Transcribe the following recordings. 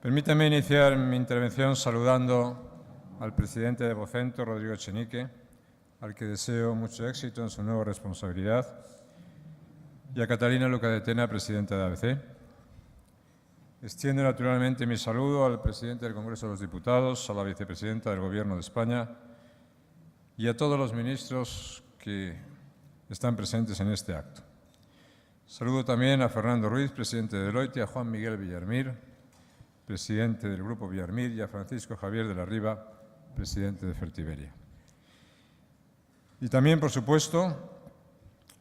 Permítame iniciar mi intervención saludando al presidente de Vocento, Rodrigo Echenique, al que deseo mucho éxito en su nueva responsabilidad, y a Catalina Luca de Tena, presidenta de ABC. Extiendo naturalmente mi saludo al presidente del Congreso de los Diputados, a la vicepresidenta del Gobierno de España y a todos los ministros que están presentes en este acto. Saludo también a Fernando Ruiz, presidente de Deloitte, a Juan Miguel Villarmir, presidente del Grupo Villarmir, y a Francisco Javier de la Riva, presidente de Fertiberia. Y también, por supuesto,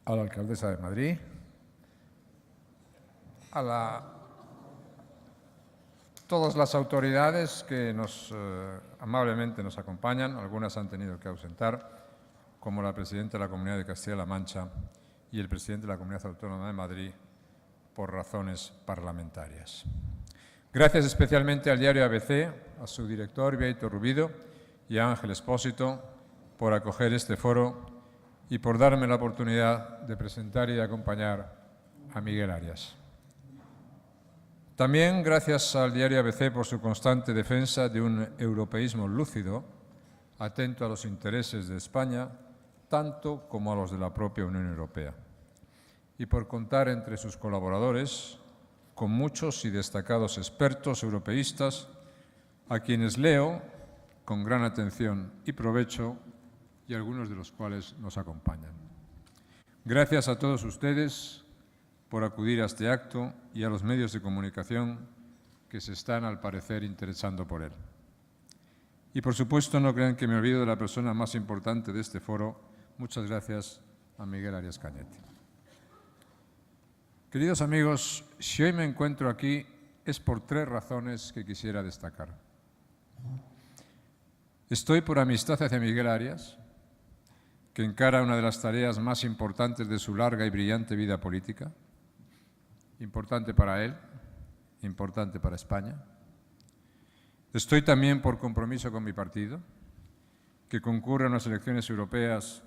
a la alcaldesa de Madrid, todas las autoridades que amablemente nos acompañan. Algunas han tenido que ausentar, como la presidenta de la Comunidad de Castilla-La Mancha y el presidente de la Comunidad Autónoma de Madrid, por razones parlamentarias. Gracias especialmente al diario ABC, a su director, Bieito Rubido, y a Ángel Espósito por acoger este foro y por darme la oportunidad de presentar y de acompañar a Miguel Arias. También gracias al diario ABC por su constante defensa de un europeísmo lúcido, atento a los intereses de España, tanto como a los de la propia Unión Europea, y por contar entre sus colaboradores con muchos y destacados expertos europeístas, a quienes leo con gran atención y provecho, y algunos de los cuales nos acompañan. Gracias a todos ustedes por acudir a este acto y a los medios de comunicación que se están, al parecer, interesando por él. Y, por supuesto, no crean que me olvido de la persona más importante de este foro. Muchas gracias a Miguel Arias Cañete. Queridos amigos, si hoy me encuentro aquí es por tres razones que quisiera destacar. Estoy por amistad hacia Miguel Arias, que encara una de las tareas más importantes de su larga y brillante vida política, importante para él, importante para España. Estoy también por compromiso con mi partido, que concurre a unas elecciones europeas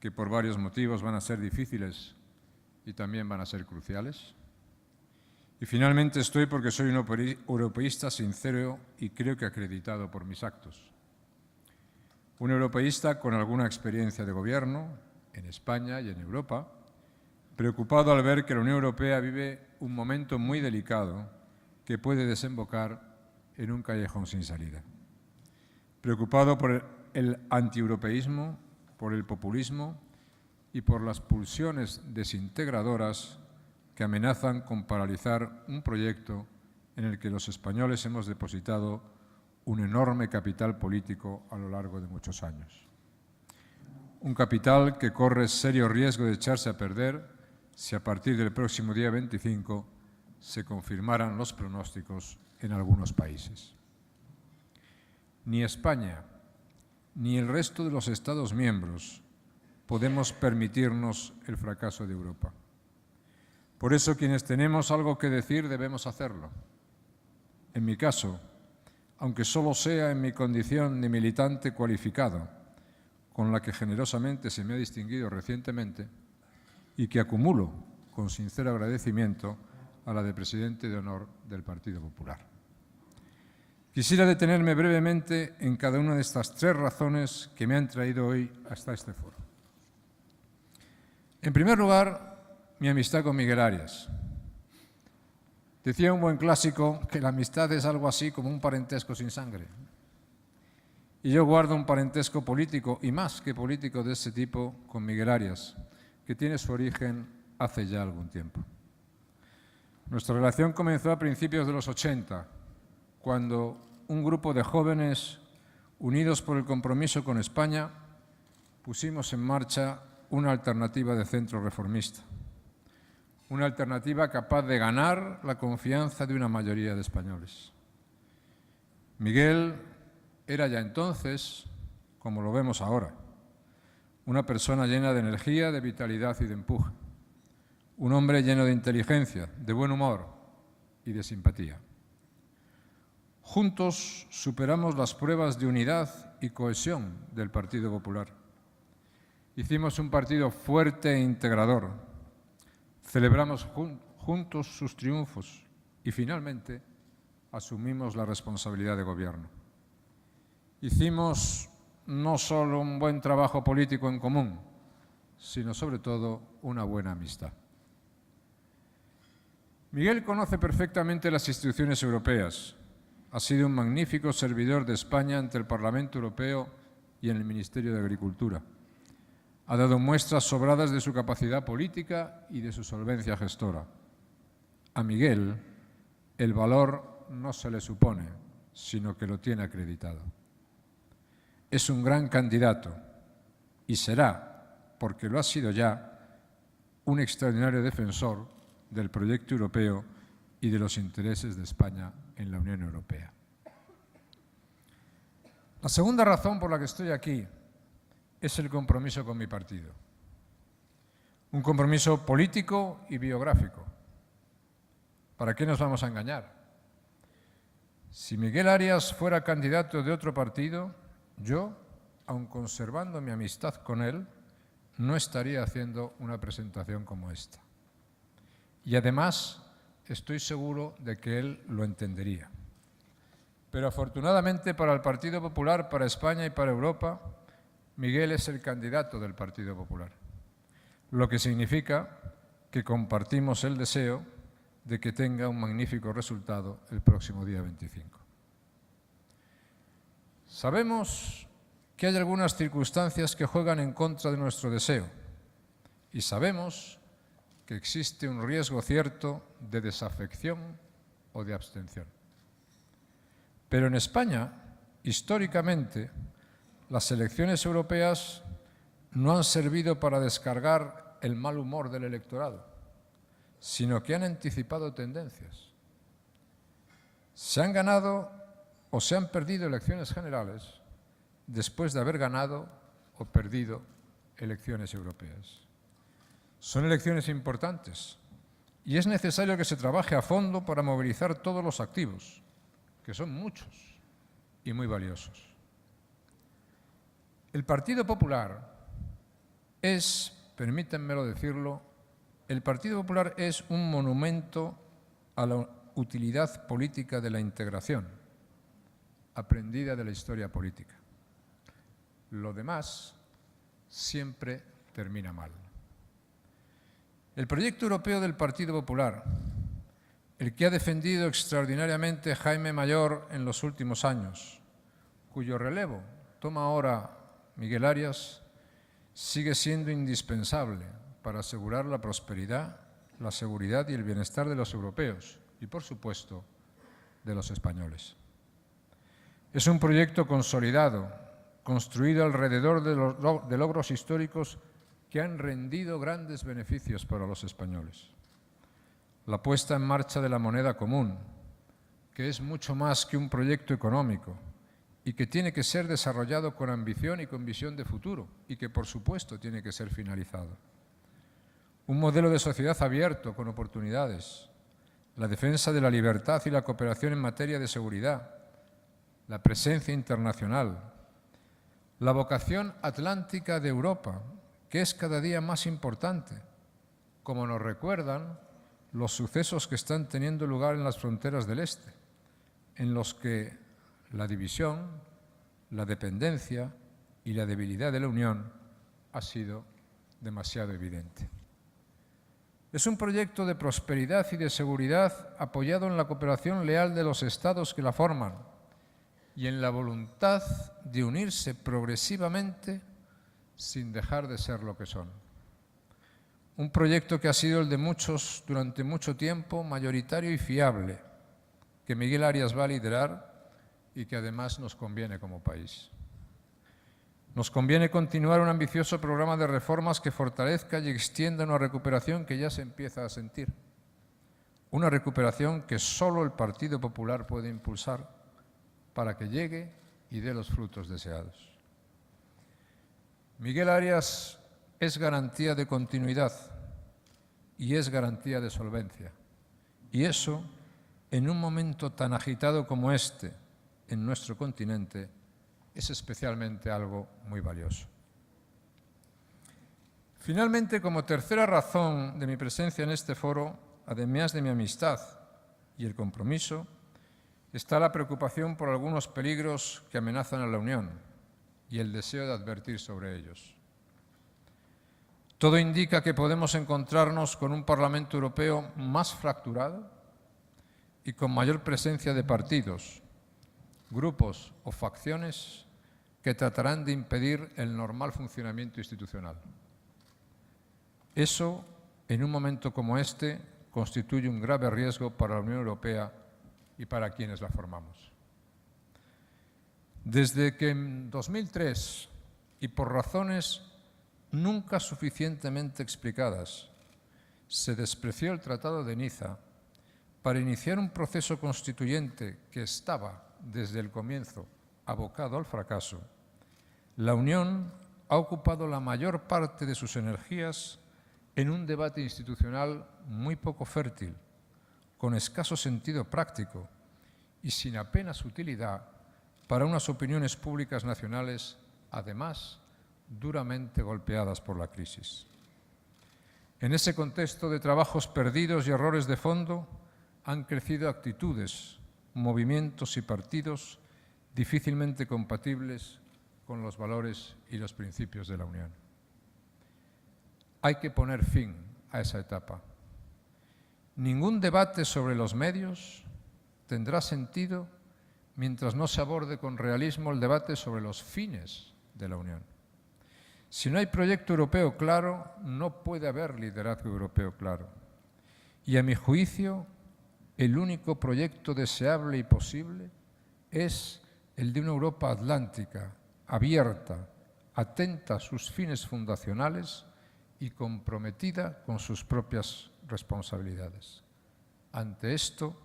que por varios motivos van a ser difíciles y también van a ser cruciales. Y finalmente estoy porque soy un europeísta sincero y creo que acreditado por mis actos. Un europeísta con alguna experiencia de gobierno en España y en Europa, preocupado al ver que la Unión Europea vive un momento muy delicado que puede desembocar en un callejón sin salida. Preocupado por el antieuropeísmo, por el populismo y por las pulsiones desintegradoras que amenazan con paralizar un proyecto en el que los españoles hemos depositado un enorme capital político a lo largo de muchos años. Un capital que corre serio riesgo de echarse a perder si a partir del próximo día 25 se confirmaran los pronósticos en algunos países. Ni España ni el resto de los Estados miembros podemos permitirnos el fracaso de Europa. Por eso, quienes tenemos algo que decir debemos hacerlo. En mi caso, aunque solo sea en mi condición de militante cualificado, con la que generosamente se me ha distinguido recientemente y que acumulo con sincero agradecimiento a la de presidente de honor del Partido Popular. Quisiera detenerme brevemente en cada una de estas tres razones que me han traído hoy hasta este foro. En primer lugar, mi amistad con Miguel Arias. Decía un buen clásico que la amistad es algo así como un parentesco sin sangre. Y yo guardo un parentesco político, y más que político de ese tipo, con Miguel Arias, que tiene su origen hace ya algún tiempo. Nuestra relación comenzó a principios de los 80, cuando un grupo de jóvenes unidos por el compromiso con España pusimos en marcha una alternativa de centro reformista, una alternativa capaz de ganar la confianza de una mayoría de españoles. Miguel era ya entonces, como lo vemos ahora, una persona llena de energía, de vitalidad y de empuje, un hombre lleno de inteligencia, de buen humor y de simpatía. Juntos superamos las pruebas de unidad y cohesión del Partido Popular. Hicimos un partido fuerte e integrador. Celebramos juntos sus triunfos y, finalmente, asumimos la responsabilidad de gobierno. Hicimos no solo un buen trabajo político en común, sino sobre todo una buena amistad. Miguel conoce perfectamente las instituciones europeas. Ha sido un magnífico servidor de España ante el Parlamento Europeo y en el Ministerio de Agricultura. Ha dado muestras sobradas de su capacidad política y de su solvencia gestora. A Miguel, el valor no se le supone, sino que lo tiene acreditado. Es un gran candidato y será, porque lo ha sido ya, un extraordinario defensor del proyecto europeo y de los intereses de España en la Unión Europea. La segunda razón por la que estoy aquí es el compromiso con mi partido. Un compromiso político y biográfico. ¿Para qué nos vamos a engañar? Si Miguel Arias fuera candidato de otro partido, yo, aun conservando mi amistad con él, no estaría haciendo una presentación como esta. Y además, estoy seguro de que él lo entendería. Pero afortunadamente para el Partido Popular, para España y para Europa, Miguel es el candidato del Partido Popular, lo que significa que compartimos el deseo de que tenga un magnífico resultado el próximo día 25. Sabemos que hay algunas circunstancias que juegan en contra de nuestro deseo y sabemos que existe un riesgo cierto de desafección o de abstención. Pero en España, históricamente, las elecciones europeas no han servido para descargar el mal humor del electorado, sino que han anticipado tendencias. Se han ganado o se han perdido elecciones generales después de haber ganado o perdido elecciones europeas. Son elecciones importantes y es necesario que se trabaje a fondo para movilizar todos los activos, que son muchos y muy valiosos. El Partido Popular es, permítanmelo decirlo, el Partido Popular es un monumento a la utilidad política de la integración, aprendida de la historia política. Lo demás siempre termina mal. El proyecto europeo del Partido Popular, el que ha defendido extraordinariamente Jaime Mayor en los últimos años, cuyo relevo toma ahora Miguel Arias, sigue siendo indispensable para asegurar la prosperidad, la seguridad y el bienestar de los europeos y, por supuesto, de los españoles. Es un proyecto consolidado, construido alrededor de logros históricos que han rendido grandes beneficios para los españoles. La puesta en marcha de la moneda común, que es mucho más que un proyecto económico y que tiene que ser desarrollado con ambición y con visión de futuro y que, por supuesto, tiene que ser finalizado. Un modelo de sociedad abierto, con oportunidades, la defensa de la libertad y la cooperación en materia de seguridad, la presencia internacional, la vocación atlántica de Europa, que es cada día más importante, como nos recuerdan los sucesos que están teniendo lugar en las fronteras del este, en los que la división, la dependencia y la debilidad de la Unión ha sido demasiado evidente. Es un proyecto de prosperidad y de seguridad apoyado en la cooperación leal de los Estados que la forman y en la voluntad de unirse progresivamente sin dejar de ser lo que son. Un proyecto que ha sido el de muchos durante mucho tiempo, mayoritario y fiable, que Miguel Arias va a liderar y que además nos conviene como país. Nos conviene continuar un ambicioso programa de reformas que fortalezca y extienda una recuperación que ya se empieza a sentir. Una recuperación que solo el Partido Popular puede impulsar para que llegue y dé los frutos deseados. Miguel Arias es garantía de continuidad y es garantía de solvencia. Y eso, en un momento tan agitado como este en nuestro continente, es especialmente algo muy valioso. Finalmente, como tercera razón de mi presencia en este foro, además de mi amistad y el compromiso, está la preocupación por algunos peligros que amenazan a la Unión y el deseo de advertir sobre ellos. Todo indica que podemos encontrarnos con un Parlamento Europeo más fracturado y con mayor presencia de partidos, grupos o facciones que tratarán de impedir el normal funcionamiento institucional. Eso, en un momento como este, constituye un grave riesgo para la Unión Europea y para quienes la formamos. Desde que en 2003, y por razones nunca suficientemente explicadas, se despreció el Tratado de Niza para iniciar un proceso constituyente que estaba, desde el comienzo, abocado al fracaso, la Unión ha ocupado la mayor parte de sus energías en un debate institucional muy poco fértil, con escaso sentido práctico y sin apenas utilidad para unas opiniones públicas nacionales, además, duramente golpeadas por la crisis. En ese contexto de trabajos perdidos y errores de fondo, han crecido actitudes, movimientos y partidos difícilmente compatibles con los valores y los principios de la Unión. Hay que poner fin a esa etapa. Ningún debate sobre los medios tendrá sentido mientras no se aborde con realismo el debate sobre los fines de la Unión. Si no hay proyecto europeo claro, no puede haber liderazgo europeo claro. Y a mi juicio, el único proyecto deseable y posible es el de una Europa atlántica, abierta, atenta a sus fines fundacionales y comprometida con sus propias responsabilidades. Ante esto,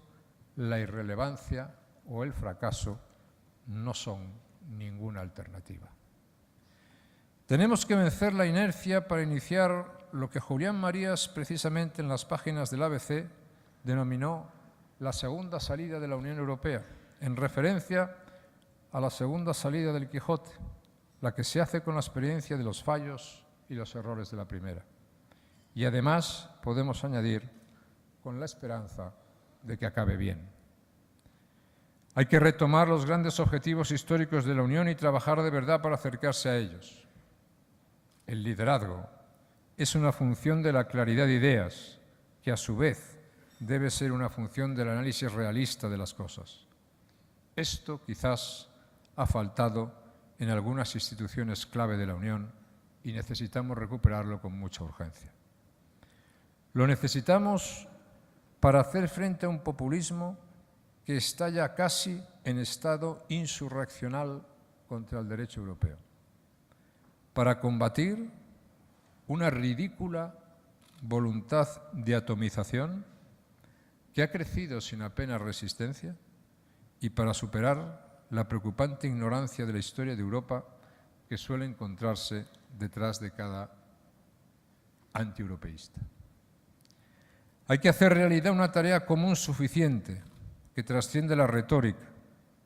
la irrelevancia o el fracaso no son ninguna alternativa. Tenemos que vencer la inercia para iniciar lo que Julián Marías, precisamente en las páginas del ABC, denominó la segunda salida de la Unión Europea, en referencia a la segunda salida del Quijote, la que se hace con la experiencia de los fallos y los errores de la primera. Y además podemos añadir con la esperanza de que acabe bien. Hay que retomar los grandes objetivos históricos de la Unión y trabajar de verdad para acercarse a ellos. El liderazgo es una función de la claridad de ideas, que a su vez debe ser una función del análisis realista de las cosas. Esto quizás ha faltado en algunas instituciones clave de la Unión y necesitamos recuperarlo con mucha urgencia. Lo necesitamos para hacer frente a un populismo que está ya casi en estado insurreccional contra el derecho europeo, para combatir una ridícula voluntad de atomización que ha crecido sin apenas resistencia y para superar la preocupante ignorancia de la historia de Europa que suele encontrarse detrás de cada antieuropeísta. Hay que hacer realidad una tarea común suficiente que trasciende la retórica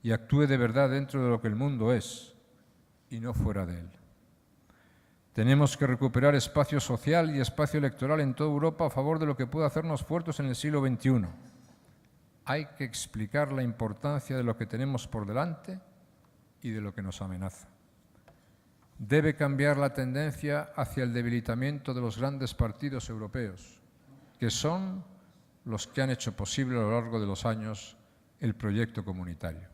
y actúe de verdad dentro de lo que el mundo es y no fuera de él. Tenemos que recuperar espacio social y espacio electoral en toda Europa a favor de lo que puede hacernos fuertes en el siglo XXI. Hay que explicar la importancia de lo que tenemos por delante y de lo que nos amenaza. Debe cambiar la tendencia hacia el debilitamiento de los grandes partidos europeos, que son los que han hecho posible a lo largo de los años el proyecto comunitario.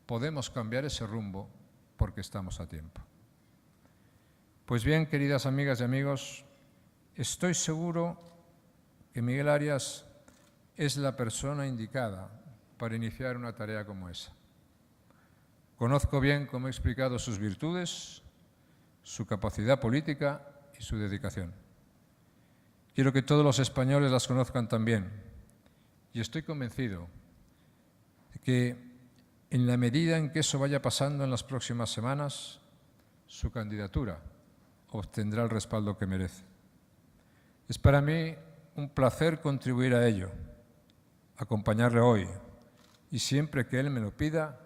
Podemos cambiar ese rumbo porque estamos a tiempo. Pues bien, queridas amigas y amigos, estoy seguro que Miguel Arias es la persona indicada para iniciar una tarea como esa. Conozco bien, como he explicado, sus virtudes, su capacidad política y su dedicación. Quiero que todos los españoles las conozcan también y estoy convencido de que en la medida en que eso vaya pasando en las próximas semanas, su candidatura obtendrá el respaldo que merece. Es para mí un placer contribuir a ello, acompañarle hoy y siempre que él me lo pida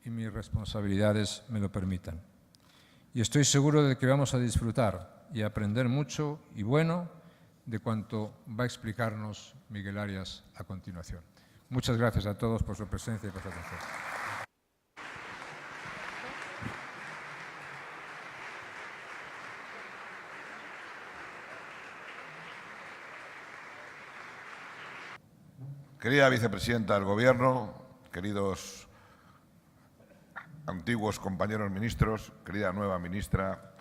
y mis responsabilidades me lo permitan. Y estoy seguro de que vamos a disfrutar y aprender mucho y bueno de cuanto va a explicarnos Miguel Arias a continuación. Muchas gracias a todos por su presencia y por su atención. Querida vicepresidenta del Gobierno, queridos antiguos compañeros ministros, querida nueva ministra,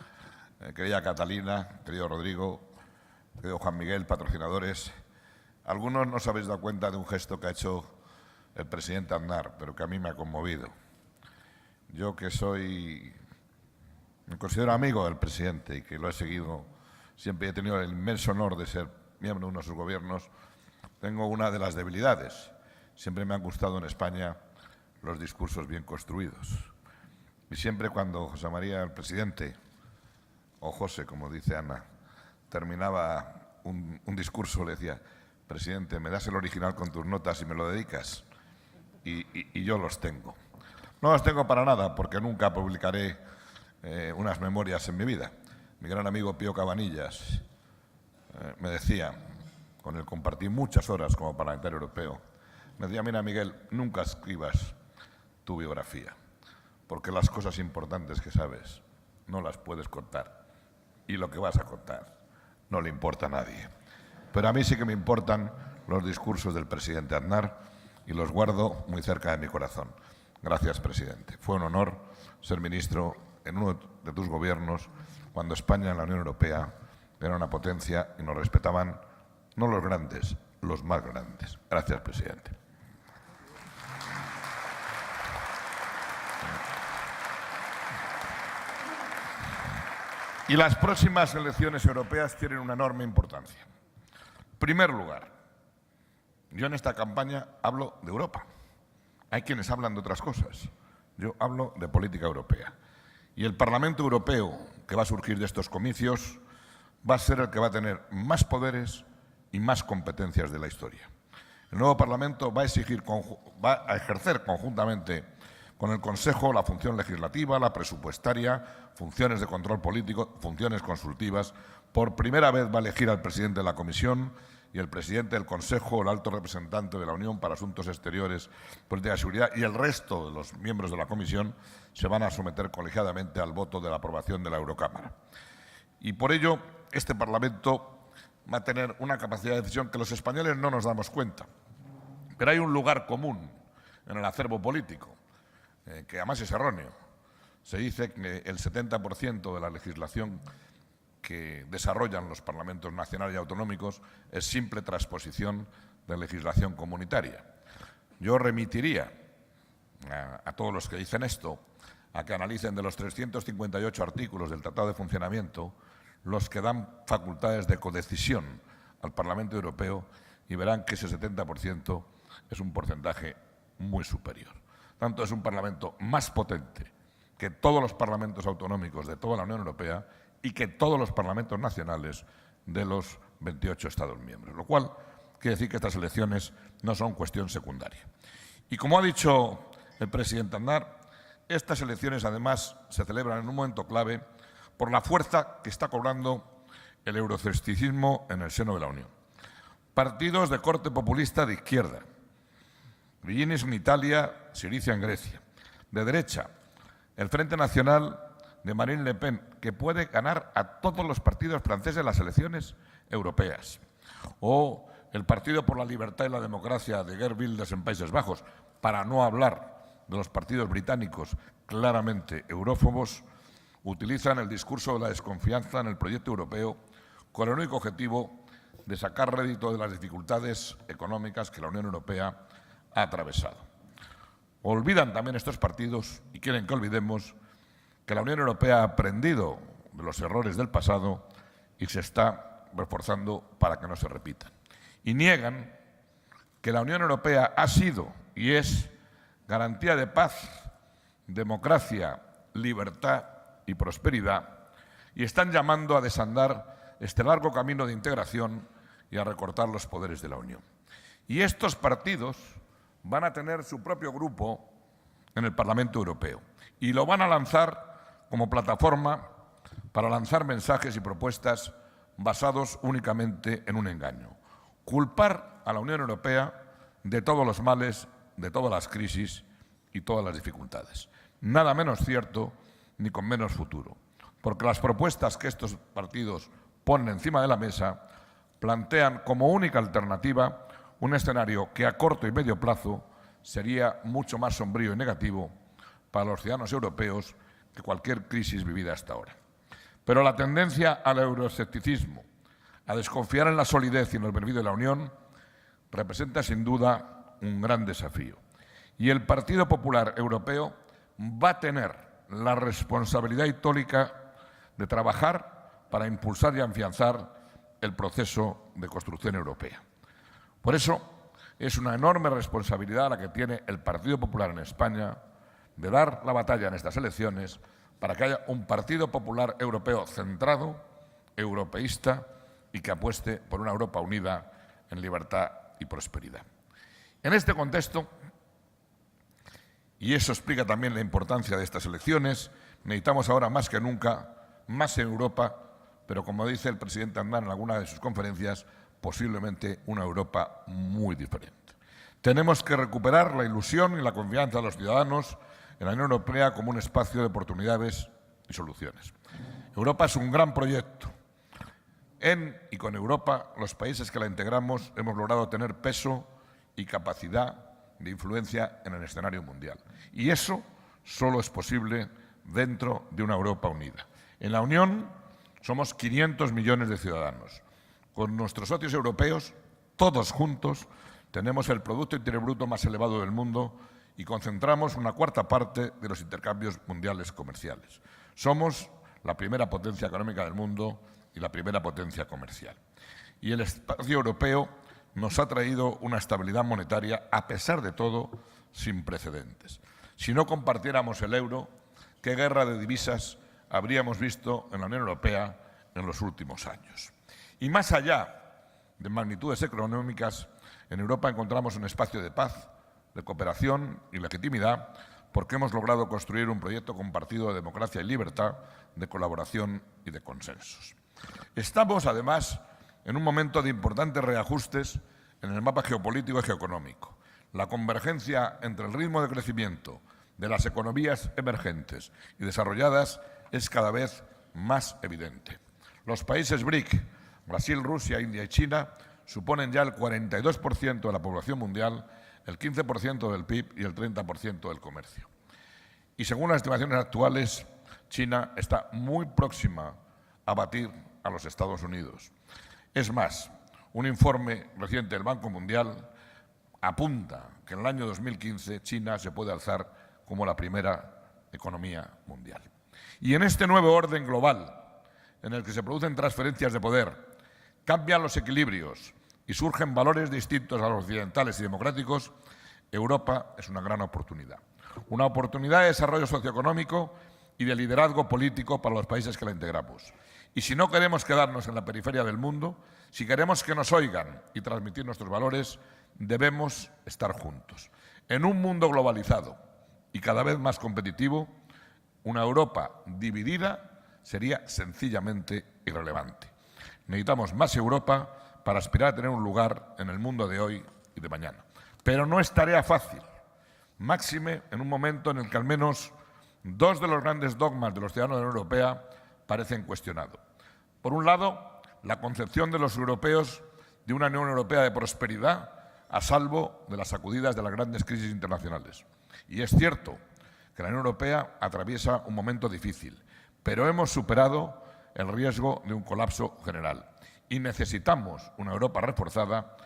querida Catalina, querido Rodrigo, querido Juan Miguel, patrocinadores, algunos no os habéis dado cuenta de un gesto que ha hecho el presidente Aznar, pero que a mí me ha conmovido. Yo que me considero amigo del presidente y que lo he seguido, siempre he tenido el inmenso honor de ser miembro de uno de sus gobiernos. Tengo una de las debilidades. Siempre me han gustado en España los discursos bien construidos. Y siempre cuando José María, el presidente, o José, como dice Ana, terminaba un discurso, le decía: presidente, ¿me das el original con tus notas y me lo dedicas? Y yo los tengo. No los tengo para nada, porque nunca publicaré unas memorias en mi vida. Mi gran amigo Pío Cabanillas me decía, con él compartí muchas horas como parlamentario europeo, me decía: mira, Miguel, nunca escribas tu biografía, porque las cosas importantes que sabes no las puedes contar, y lo que vas a contar no le importa a nadie. Pero a mí sí que me importan los discursos del presidente Aznar y los guardo muy cerca de mi corazón. Gracias, presidente. Fue un honor ser ministro en uno de tus gobiernos cuando España en la Unión Europea era una potencia y nos respetaban no los grandes, los más grandes. Gracias, presidente. Y las próximas elecciones europeas tienen una enorme importancia. En primer lugar, yo en esta campaña hablo de Europa. Hay quienes hablan de otras cosas. Yo hablo de política europea. Y el Parlamento Europeo que va a surgir de estos comicios va a ser el que va a tener más poderes y más competencias de la historia. El nuevo Parlamento va a ejercer conjuntamente con el Consejo la función legislativa, la presupuestaria, funciones de control político, funciones consultivas. Por primera vez va a elegir al presidente de la Comisión y el presidente del Consejo, el alto representante de la Unión para Asuntos Exteriores, Política de Seguridad, y el resto de los miembros de la Comisión se van a someter colegiadamente al voto de la aprobación de la Eurocámara. Y por ello, este Parlamento va a tener una capacidad de decisión que los españoles no nos damos cuenta. Pero hay un lugar común en el acervo político, que además es erróneo. Se dice que el 70% de la legislación que desarrollan los parlamentos nacionales y autonómicos es simple transposición de legislación comunitaria. Yo remitiría a todos los que dicen esto a que analicen de los 358 artículos del Tratado de Funcionamiento los que dan facultades de codecisión al Parlamento Europeo y verán que ese 70% es un porcentaje muy superior. Tanto es un Parlamento más potente que todos los parlamentos autonómicos de toda la Unión Europea y que todos los parlamentos nacionales de los 28 Estados miembros, lo cual quiere decir que estas elecciones no son cuestión secundaria. Y como ha dicho el presidente Aznar, estas elecciones además se celebran en un momento clave por la fuerza que está cobrando el euroscepticismo en el seno de la Unión. Partidos de corte populista de izquierda, Viginis en Italia, Syriza en Grecia, de derecha, el Frente Nacional de Marine Le Pen, que puede ganar a todos los partidos franceses en las elecciones europeas, o el Partido por la Libertad y la Democracia de Geert Wilders en Países Bajos, para no hablar de los partidos británicos claramente eurófobos, utilizan el discurso de la desconfianza en el proyecto europeo con el único objetivo de sacar rédito de las dificultades económicas que la Unión Europea ha atravesado. Olvidan también estos partidos, y quieren que olvidemos, que la Unión Europea ha aprendido de los errores del pasado y se está reforzando para que no se repitan. Y niegan que la Unión Europea ha sido y es garantía de paz, democracia, libertad y prosperidad, y están llamando a desandar este largo camino de integración y a recortar los poderes de la Unión. Y estos partidos van a tener su propio grupo en el Parlamento Europeo y lo van a lanzar como plataforma para lanzar mensajes y propuestas basados únicamente en un engaño: culpar a la Unión Europea de todos los males, de todas las crisis y todas las dificultades. Nada menos cierto ni con menos futuro, porque las propuestas que estos partidos ponen encima de la mesa plantean como única alternativa un escenario que a corto y medio plazo sería mucho más sombrío y negativo para los ciudadanos europeos que cualquier crisis vivida hasta ahora. Pero la tendencia al euroescepticismo, a desconfiar en la solidez y en los beneficios de la Unión, representa sin duda un gran desafío. Y el Partido Popular Europeo va a tener la responsabilidad histórica de trabajar para impulsar y afianzar el proceso de construcción europea. Por eso, es una enorme responsabilidad la que tiene el Partido Popular en España de dar la batalla en estas elecciones para que haya un Partido Popular Europeo centrado, europeísta y que apueste por una Europa unida en libertad y prosperidad. En este contexto, y eso explica también la importancia de estas elecciones, necesitamos ahora más que nunca más Europa, pero como dice el presidente Aznar en alguna de sus conferencias, posiblemente una Europa muy diferente. Tenemos que recuperar la ilusión y la confianza de los ciudadanos en la Unión Europea como un espacio de oportunidades y soluciones. Europa es un gran proyecto. En y con Europa, los países que la integramos hemos logrado tener peso y capacidad de influencia en el escenario mundial. Y eso solo es posible dentro de una Europa unida. En la Unión somos 500 millones de ciudadanos. Con nuestros socios europeos, todos juntos, tenemos el Producto Interior Bruto más elevado del mundo y concentramos una cuarta parte de los intercambios mundiales comerciales. Somos la primera potencia económica del mundo y la primera potencia comercial. Y el espacio europeo nos ha traído una estabilidad monetaria, a pesar de todo, sin precedentes. Si no compartiéramos el euro, ¿qué guerra de divisas habríamos visto en la Unión Europea en los últimos años? Y más allá de magnitudes económicas, en Europa encontramos un espacio de paz, de cooperación y legitimidad, porque hemos logrado construir un proyecto compartido de democracia y libertad, de colaboración y de consensos. Estamos, además, en un momento de importantes reajustes en el mapa geopolítico y geoeconómico. La convergencia entre el ritmo de crecimiento de las economías emergentes y desarrolladas es cada vez más evidente. Los países BRIC, Brasil, Rusia, India y China, suponen ya el 42% de la población mundial, el 15% del PIB y el 30% del comercio. Y según las estimaciones actuales, China está muy próxima a batir a los Estados Unidos. Es más, un informe reciente del Banco Mundial apunta que en el año 2015 China se puede alzar como la primera economía mundial. Y en este nuevo orden global, en el que se producen transferencias de poder, cambian los equilibrios y surgen valores distintos a los occidentales y democráticos, Europa es una gran oportunidad. Una oportunidad de desarrollo socioeconómico y de liderazgo político para los países que la integramos. Y si no queremos quedarnos en la periferia del mundo, si queremos que nos oigan y transmitir nuestros valores, debemos estar juntos. En un mundo globalizado y cada vez más competitivo, una Europa dividida sería sencillamente irrelevante. Necesitamos más Europa para aspirar a tener un lugar en el mundo de hoy y de mañana. Pero no es tarea fácil, máxime en un momento en el que al menos dos de los grandes dogmas de los ciudadanos de la Unión Europea parecen cuestionados. Por un lado, la concepción de los europeos de una Unión Europea de prosperidad a salvo de las sacudidas de las grandes crisis internacionales. Y es cierto que la Unión Europea atraviesa un momento difícil, pero hemos superado el riesgo de un colapso general. Y necesitamos una Europa reforzada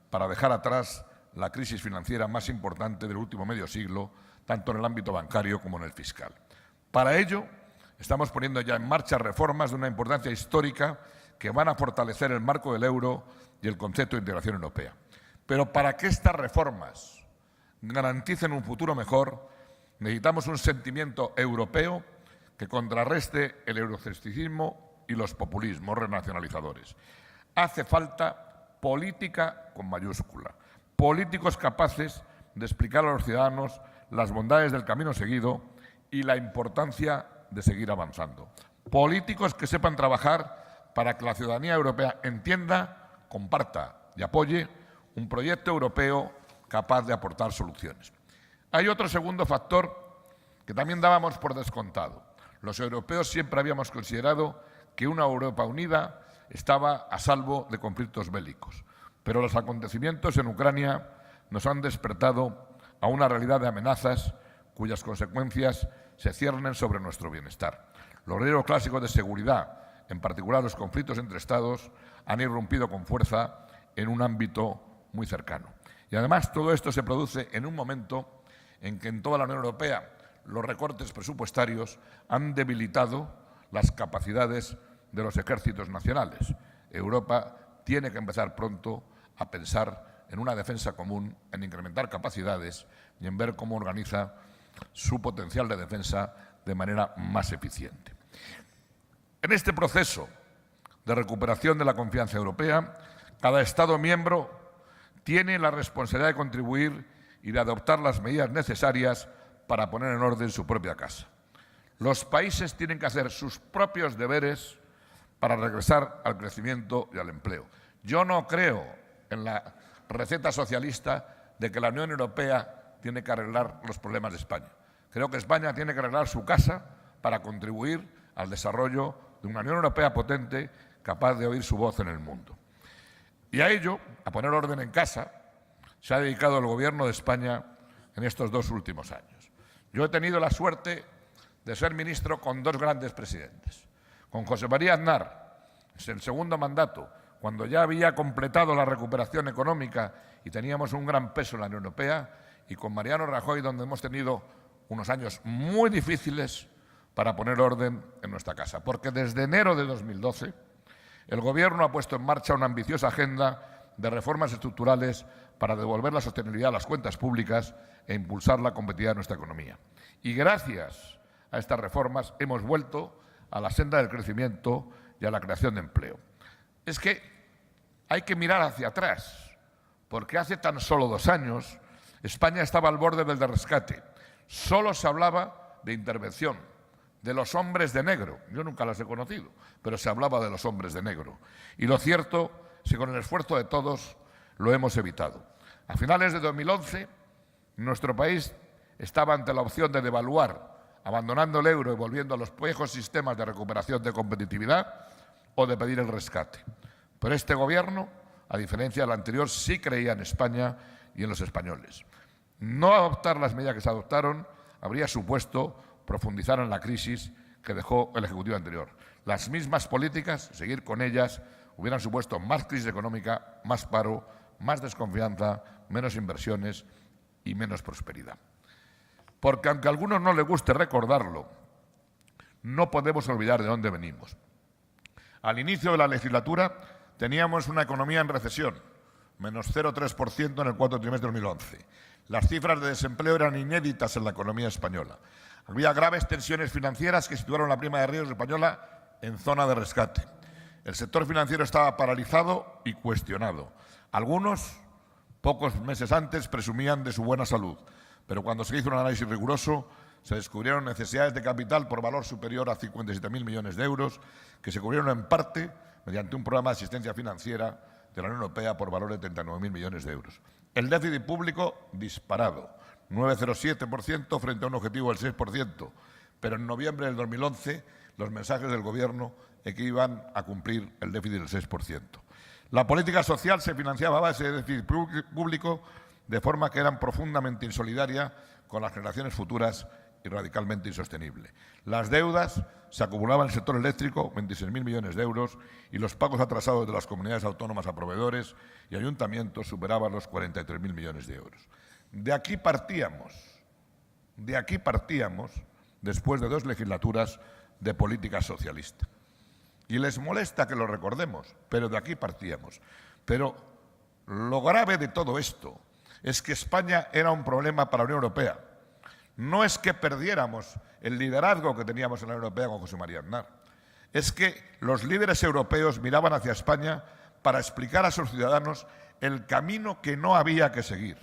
para dejar atrás la crisis financiera más importante del último medio siglo, tanto en el ámbito bancario como en el fiscal. Para ello, estamos poniendo ya en marcha reformas de una importancia histórica que van a fortalecer el marco del euro y el concepto de integración europea. Pero para que estas reformas garanticen un futuro mejor, necesitamos un sentimiento europeo que contrarreste el euroescepticismo y los populismos renacionalizadores. Hace falta política con mayúscula, políticos capaces de explicar a los ciudadanos las bondades del camino seguido y la importancia de seguir avanzando. Políticos que sepan trabajar para que la ciudadanía europea entienda, comparta y apoye un proyecto europeo capaz de aportar soluciones. Hay otro segundo factor que también dábamos por descontado. Los europeos siempre habíamos considerado que una Europa unida estaba a salvo de conflictos bélicos, pero los acontecimientos en Ucrania nos han despertado a una realidad de amenazas cuyas consecuencias se ciernen sobre nuestro bienestar. Los riesgos clásicos de seguridad, en particular los conflictos entre Estados, han irrumpido con fuerza en un ámbito muy cercano. Y además todo esto se produce en un momento en que en toda la Unión Europea los recortes presupuestarios han debilitado las capacidades de los ejércitos nacionales. Europa tiene que empezar pronto a pensar en una defensa común, en incrementar capacidades y en ver cómo organiza su potencial de defensa de manera más eficiente. En este proceso de recuperación de la confianza europea, cada Estado miembro tiene la responsabilidad de contribuir y de adoptar las medidas necesarias para poner en orden su propia casa. Los países tienen que hacer sus propios deberes para regresar al crecimiento y al empleo. Yo no creo en la receta socialista de que la Unión Europea tiene que arreglar los problemas de España. Creo que España tiene que arreglar su casa para contribuir al desarrollo de una Unión Europea potente capaz de oír su voz en el mundo. Y a ello, a poner orden en casa, se ha dedicado el Gobierno de España en estos 2 últimos años. Yo he tenido la suerte de ser ministro con 2 grandes presidentes. Con José María Aznar, en el segundo mandato, cuando ya había completado la recuperación económica y teníamos un gran peso en la Unión Europea, y con Mariano Rajoy, donde hemos tenido unos años muy difíciles para poner orden en nuestra casa. Porque desde enero de 2012 el Gobierno ha puesto en marcha una ambiciosa agenda de reformas estructurales para devolver la sostenibilidad a las cuentas públicas e impulsar la competitividad de nuestra economía. Y gracias a estas reformas hemos vuelto a la senda del crecimiento y a la creación de empleo. Es que hay que mirar hacia atrás, porque hace tan solo 2 años España estaba al borde del rescate. Solo se hablaba de intervención, de los hombres de negro. Yo nunca las he conocido, pero se hablaba de los hombres de negro. Y lo cierto es que con el esfuerzo de todos lo hemos evitado. A finales de 2011, nuestro país estaba ante la opción de devaluar, abandonando el euro y volviendo a los viejos sistemas de recuperación de competitividad, o de pedir el rescate. Pero este Gobierno, a diferencia del anterior, sí creía en España y en los españoles. No adoptar las medidas que se adoptaron habría supuesto profundizar en la crisis que dejó el Ejecutivo anterior. Las mismas políticas, seguir con ellas, hubieran supuesto más crisis económica, más paro, más desconfianza, menos inversiones y menos prosperidad. Porque aunque a algunos no les guste recordarlo, no podemos olvidar de dónde venimos. Al inicio de la legislatura teníamos una economía en recesión, menos 0,3% en el 4º trimestre de 2011. Las cifras de desempleo eran inéditas en la economía española. Había graves tensiones financieras que situaron la prima de riesgo española en zona de rescate. El sector financiero estaba paralizado y cuestionado. Algunos, pocos meses antes, presumían de su buena salud, pero cuando se hizo un análisis riguroso, se descubrieron necesidades de capital por valor superior a 57.000 millones de euros, que se cubrieron en parte mediante un programa de asistencia financiera de la Unión Europea por valor de 39.000 millones de euros. El déficit público disparado, 9,07% frente a un objetivo del 6%, pero en noviembre del 2011 los mensajes del Gobierno es que iban a cumplir el déficit del 6%. La política social se financiaba a base de déficit público de forma que eran profundamente insolidaria con las generaciones futuras y radicalmente insostenible. Las deudas se acumulaban en el sector eléctrico, 26.000 millones de euros, y los pagos atrasados de las comunidades autónomas a proveedores y ayuntamientos superaban los 43.000 millones de euros. De aquí partíamos, después de 2 legislaturas de política socialista. Y les molesta que lo recordemos, pero de aquí partíamos. Pero lo grave de todo esto es que España era un problema para la Unión Europea. No es que perdiéramos el liderazgo que teníamos en la Unión Europea con José María Aznar. Es que los líderes europeos miraban hacia España para explicar a sus ciudadanos el camino que no había que seguir.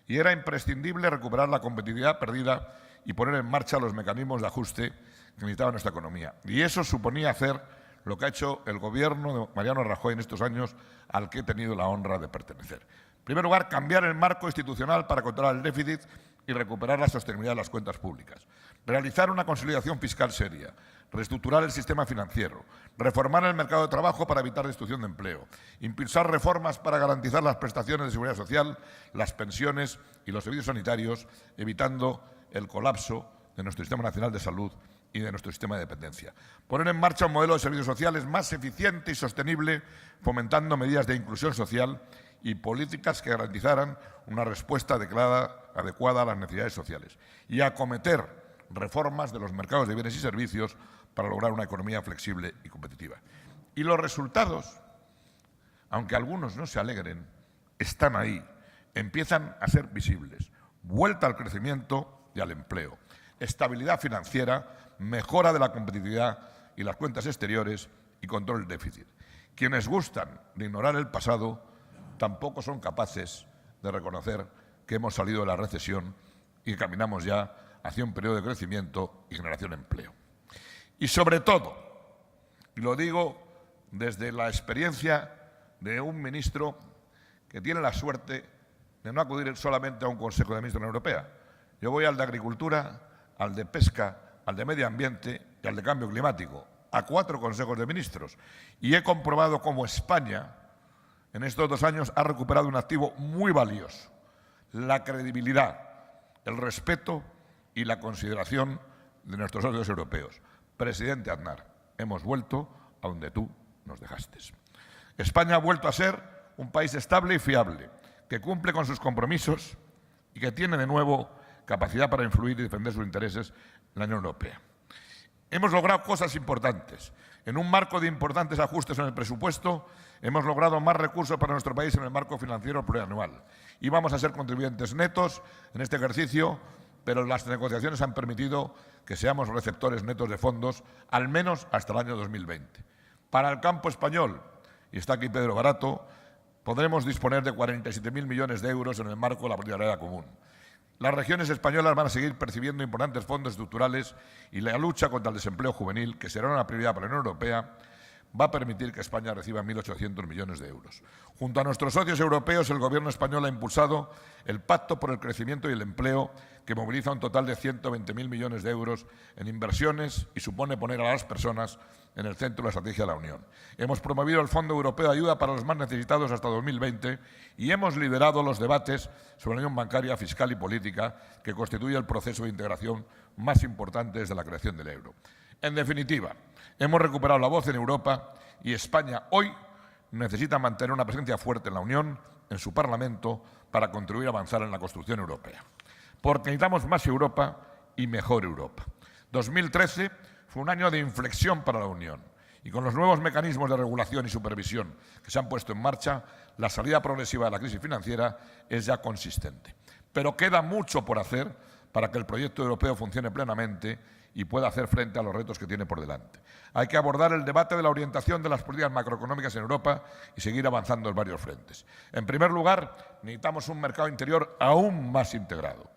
Y era imprescindible recuperar la competitividad perdida y poner en marcha los mecanismos de ajuste que necesitaba nuestra economía. Y eso suponía hacer lo que ha hecho el Gobierno de Mariano Rajoy en estos años al que he tenido la honra de pertenecer. En primer lugar, cambiar el marco institucional para controlar el déficit y recuperar la sostenibilidad de las cuentas públicas. Realizar una consolidación fiscal seria, reestructurar el sistema financiero, reformar el mercado de trabajo para evitar destrucción de empleo, impulsar reformas para garantizar las prestaciones de seguridad social, las pensiones y los servicios sanitarios, evitando el colapso de nuestro Sistema Nacional de Salud y de nuestro sistema de dependencia. Poner en marcha un modelo de servicios sociales más eficiente y sostenible, fomentando medidas de inclusión social y políticas que garantizaran una respuesta adecuada a las necesidades sociales. Y acometer reformas de los mercados de bienes y servicios para lograr una economía flexible y competitiva. Y los resultados, aunque algunos no se alegren, están ahí, empiezan a ser visibles. Vuelta al crecimiento y al empleo, estabilidad financiera, mejora de la competitividad y las cuentas exteriores y control del déficit. Quienes gustan de ignorar el pasado tampoco son capaces de reconocer que hemos salido de la recesión y que caminamos ya hacia un periodo de crecimiento y generación de empleo. Y sobre todo, y lo digo desde la experiencia de un ministro que tiene la suerte de no acudir solamente a un Consejo de Ministros de la Unión Europea. Yo voy al de Agricultura, al de Pesca, al de Medio Ambiente y al de Cambio Climático, a 4 consejos de ministros. Y he comprobado cómo España, en estos 2 años, ha recuperado un activo muy valioso: la credibilidad, el respeto y la consideración de nuestros socios europeos. Presidente Aznar, hemos vuelto a donde tú nos dejaste. España ha vuelto a ser un país estable y fiable, que cumple con sus compromisos y que tiene de nuevo capacidad para influir y defender sus intereses en la Unión Europea. Hemos logrado cosas importantes. En un marco de importantes ajustes en el presupuesto, hemos logrado más recursos para nuestro país en el marco financiero plurianual. Y vamos a ser contribuyentes netos en este ejercicio, pero las negociaciones han permitido que seamos receptores netos de fondos, al menos hasta el año 2020. Para el campo español, y está aquí Pedro Barato, podremos disponer de 47.000 millones de euros en el marco de la política agraria común. Las regiones españolas van a seguir percibiendo importantes fondos estructurales y la lucha contra el desempleo juvenil, que será una prioridad para la Unión Europea, va a permitir que España reciba 1.800 millones de euros. Junto a nuestros socios europeos, el Gobierno español ha impulsado el Pacto por el Crecimiento y el Empleo, que moviliza un total de 120.000 millones de euros en inversiones y supone poner a las personas en el centro de la estrategia de la Unión. Hemos promovido el Fondo Europeo de Ayuda para los más necesitados hasta 2020 y hemos liderado los debates sobre la unión bancaria, fiscal y política, que constituye el proceso de integración más importante desde la creación del euro. En definitiva, hemos recuperado la voz en Europa y España hoy necesita mantener una presencia fuerte en la Unión, en su Parlamento, para contribuir a avanzar en la construcción europea. Porque necesitamos más Europa y mejor Europa. 2013 fue un año de inflexión para la Unión y con los nuevos mecanismos de regulación y supervisión que se han puesto en marcha, la salida progresiva de la crisis financiera es ya consistente. Pero queda mucho por hacer para que el proyecto europeo funcione plenamente y pueda hacer frente a los retos que tiene por delante. Hay que abordar el debate de la orientación de las políticas macroeconómicas en Europa y seguir avanzando en varios frentes. En primer lugar, necesitamos un mercado interior aún más integrado.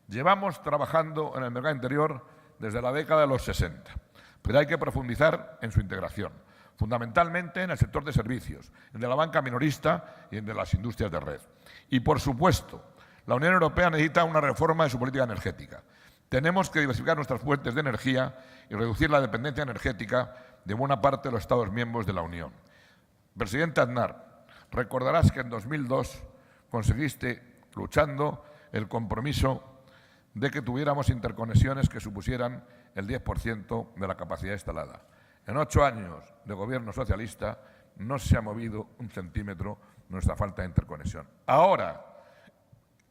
Llevamos trabajando en el mercado interior desde la década de los 60, pero hay que profundizar en su integración, fundamentalmente en el sector de servicios, en el de la banca minorista y en el de las industrias de red. Y, por supuesto, la Unión Europea necesita una reforma de su política energética. Tenemos que diversificar nuestras fuentes de energía y reducir la dependencia energética de buena parte de los Estados miembros de la Unión. Presidente Aznar, recordarás que en 2002 conseguiste, luchando, el compromiso de que tuviéramos interconexiones que supusieran el 10% de la capacidad instalada. En 8 años de gobierno socialista no se ha movido un centímetro nuestra falta de interconexión. Ahora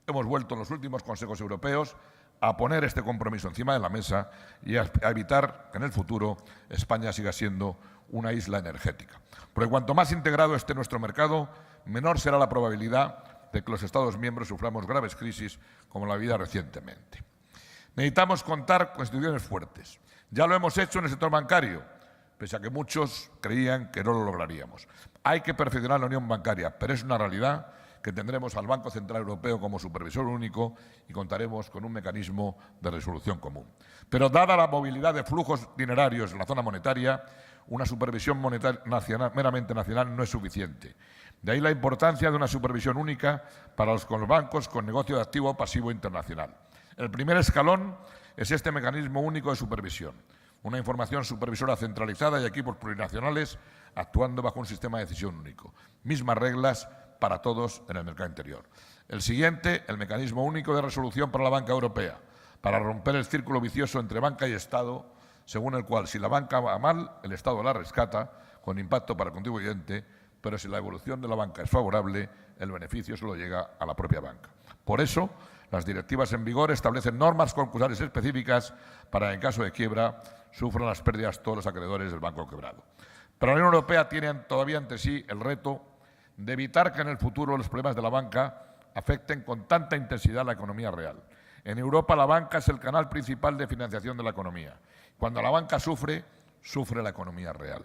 hemos vuelto en los últimos consejos europeos a poner este compromiso encima de la mesa y a evitar que en el futuro España siga siendo una isla energética. Porque cuanto más integrado esté nuestro mercado, menor será la probabilidad de que los Estados miembros suframos graves crisis como la vida recientemente. Necesitamos contar con instituciones fuertes. Ya lo hemos hecho en el sector bancario, pese a que muchos creían que no lo lograríamos. Hay que perfeccionar la unión bancaria, pero es una realidad que tendremos al Banco Central Europeo como supervisor único y contaremos con un mecanismo de resolución común. Pero dada la movilidad de flujos dinerarios en la zona monetaria, una supervisión monetaria meramente nacional no es suficiente. De ahí la importancia de una supervisión única para los bancos con negocio de activo pasivo internacional. El primer escalón es este mecanismo único de supervisión, una información supervisora centralizada y equipos plurinacionales actuando bajo un sistema de decisión único. Mismas reglas para todos en el mercado interior. El siguiente, el mecanismo único de resolución para la banca europea, para romper el círculo vicioso entre banca y Estado, según el cual si la banca va mal, el Estado la rescata con impacto para el contribuyente, pero si la evolución de la banca es favorable, el beneficio solo llega a la propia banca. Por eso, las directivas en vigor establecen normas concursales específicas para, en caso de quiebra, sufran las pérdidas todos los acreedores del banco quebrado. Pero la Unión Europea tiene todavía ante sí el reto de evitar que en el futuro los problemas de la banca afecten con tanta intensidad la economía real. En Europa la banca es el canal principal de financiación de la economía. Cuando la banca sufre, sufre la economía real.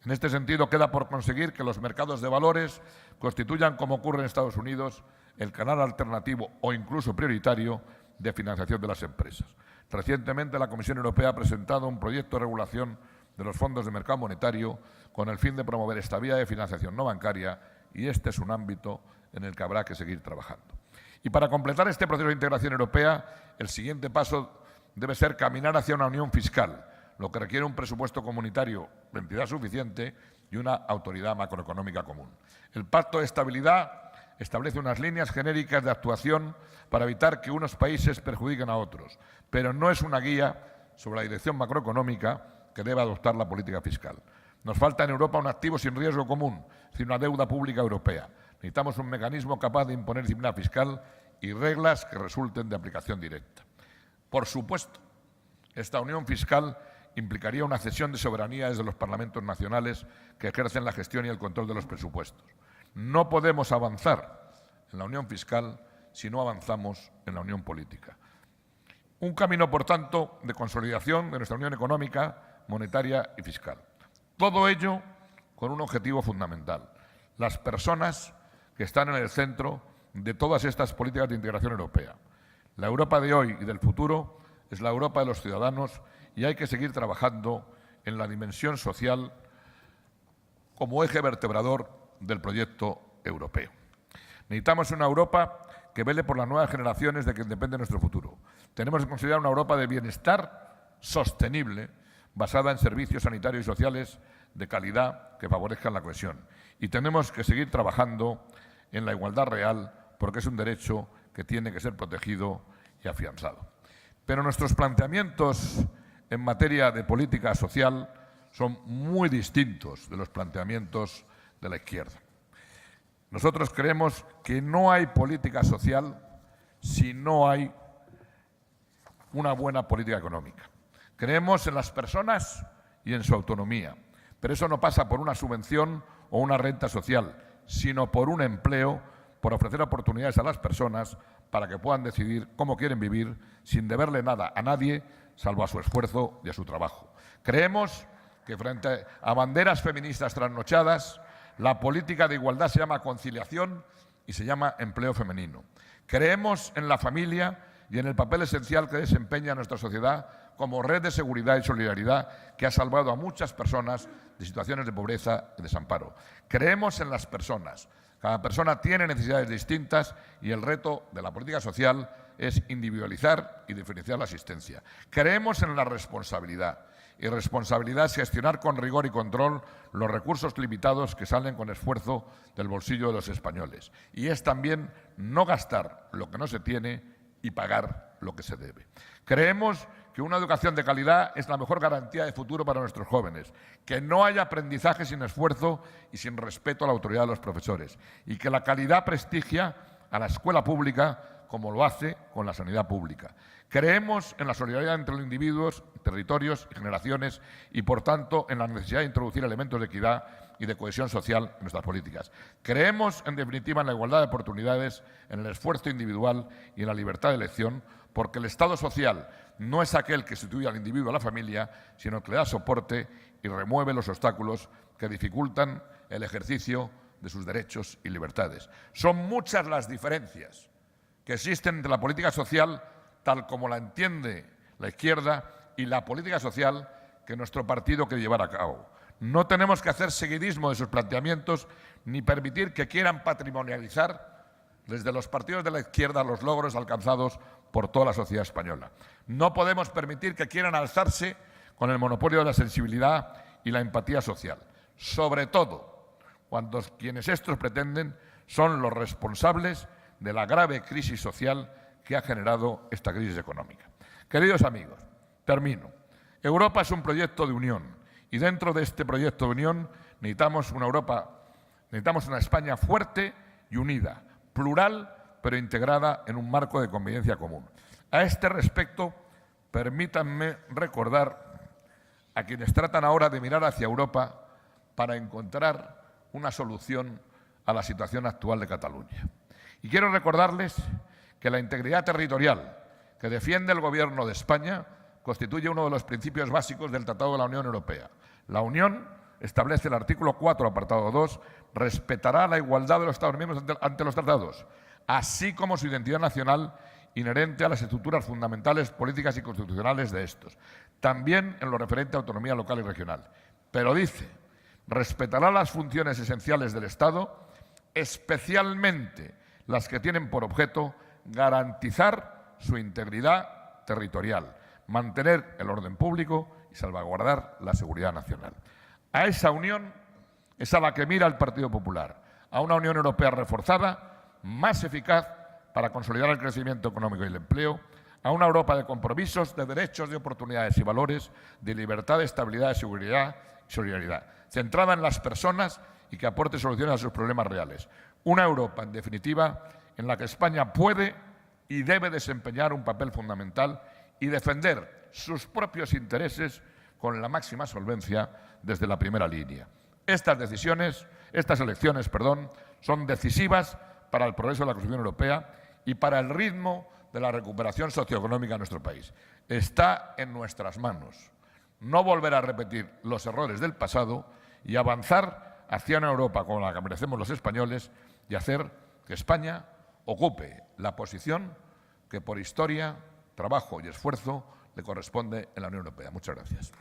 En este sentido, queda por conseguir que los mercados de valores constituyan, como ocurre en Estados Unidos, el canal alternativo o incluso prioritario de financiación de las empresas. Recientemente, la Comisión Europea ha presentado un proyecto de regulación de los fondos de mercado monetario con el fin de promover estabilidad de financiación no bancaria, y este es un ámbito en el que habrá que seguir trabajando. Y para completar este proceso de integración europea, el siguiente paso debe ser caminar hacia una unión fiscal, lo que requiere un presupuesto comunitario de entidad suficiente y una autoridad macroeconómica común. El Pacto de Estabilidad establece unas líneas genéricas de actuación para evitar que unos países perjudiquen a otros, pero no es una guía sobre la dirección macroeconómica que debe adoptar la política fiscal. Nos falta en Europa un activo sin riesgo común, sin una deuda pública europea. Necesitamos un mecanismo capaz de imponer disciplina fiscal y reglas que resulten de aplicación directa. Por supuesto, esta unión fiscal implicaría una cesión de soberanía desde los parlamentos nacionales que ejercen la gestión y el control de los presupuestos. No podemos avanzar en la unión fiscal si no avanzamos en la unión política. Un camino, por tanto, de consolidación de nuestra unión económica, monetaria y fiscal. Todo ello con un objetivo fundamental: las personas que están en el centro de todas estas políticas de integración europea. La Europa de hoy y del futuro es la Europa de los ciudadanos y hay que seguir trabajando en la dimensión social como eje vertebrador del proyecto europeo. Necesitamos una Europa que vele por las nuevas generaciones de que depende nuestro futuro. Tenemos que considerar una Europa de bienestar sostenible, basada en servicios sanitarios y sociales de calidad que favorezcan la cohesión. Y tenemos que seguir trabajando en la igualdad real, porque es un derecho que tiene que ser protegido y afianzado. Pero nuestros planteamientos en materia de política social son muy distintos de los planteamientos de la izquierda. Nosotros creemos que no hay política social si no hay una buena política económica. Creemos en las personas y en su autonomía, pero eso no pasa por una subvención o una renta social, sino por un empleo, por ofrecer oportunidades a las personas para que puedan decidir cómo quieren vivir sin deberle nada a nadie, salvo a su esfuerzo y a su trabajo. Creemos que frente a banderas feministas trasnochadas, la política de igualdad se llama conciliación y se llama empleo femenino. Creemos en la familia y en el papel esencial que desempeña nuestra sociedad como red de seguridad y solidaridad que ha salvado a muchas personas de situaciones de pobreza y desamparo. Creemos en las personas. Cada persona tiene necesidades distintas y el reto de la política social es individualizar y diferenciar la asistencia. Creemos en la responsabilidad. Y responsabilidad es gestionar con rigor y control los recursos limitados que salen con esfuerzo del bolsillo de los españoles. Y es también no gastar lo que no se tiene y pagar lo que se debe. Creemos que una educación de calidad es la mejor garantía de futuro para nuestros jóvenes, que no haya aprendizaje sin esfuerzo y sin respeto a la autoridad de los profesores, y que la calidad prestigia a la escuela pública como lo hace con la sanidad pública. Creemos en la solidaridad entre los individuos, territorios y generaciones y, por tanto, en la necesidad de introducir elementos de equidad y de cohesión social en nuestras políticas. Creemos, en definitiva, en la igualdad de oportunidades, en el esfuerzo individual y en la libertad de elección, porque el Estado social no es aquel que sustituye al individuo, a la familia, sino que le da soporte y remueve los obstáculos que dificultan el ejercicio de sus derechos y libertades. Son muchas las diferencias que existen entre la política social tal como la entiende la izquierda y la política social que nuestro partido quiere llevar a cabo. No tenemos que hacer seguidismo de sus planteamientos ni permitir que quieran patrimonializar desde los partidos de la izquierda los logros alcanzados por toda la sociedad española. No podemos permitir que quieran alzarse con el monopolio de la sensibilidad y la empatía social, sobre todo cuando quienes estos pretenden son los responsables de la grave crisis social que ha generado esta crisis económica. Queridos amigos, termino. Europa es un proyecto de unión y dentro de este proyecto de unión necesitamos una España fuerte y unida, plural pero integrada en un marco de convivencia común. A este respecto, permítanme recordar a quienes tratan ahora de mirar hacia Europa para encontrar una solución a la situación actual de Cataluña. Y quiero recordarles que la integridad territorial que defiende el Gobierno de España constituye uno de los principios básicos del Tratado de la Unión Europea. La Unión, establece el artículo 4, apartado 2, respetará la igualdad de los Estados miembros ante los tratados, así como su identidad nacional inherente a las estructuras fundamentales, políticas y constitucionales de estos, también en lo referente a autonomía local y regional. Pero dice, respetará las funciones esenciales del Estado, especialmente las que tienen por objeto garantizar su integridad territorial, mantener el orden público y salvaguardar la seguridad nacional. A esa unión es a la que mira el Partido Popular, a una Unión Europea reforzada, más eficaz para consolidar el crecimiento económico y el empleo, a una Europa de compromisos, de derechos, de oportunidades y valores, de libertad, de estabilidad, de seguridad y solidaridad, centrada en las personas y que aporte soluciones a sus problemas reales. Una Europa, en definitiva, en la que España puede y debe desempeñar un papel fundamental y defender sus propios intereses con la máxima solvencia desde la primera línea. Estas elecciones, son decisivas para el progreso de la construcción europea y para el ritmo de la recuperación socioeconómica de nuestro país. Está en nuestras manos no volver a repetir los errores del pasado y avanzar hacia una Europa como la que merecemos los españoles y hacer que España ocupe la posición que por historia, trabajo y esfuerzo le corresponde en la Unión Europea. Muchas gracias.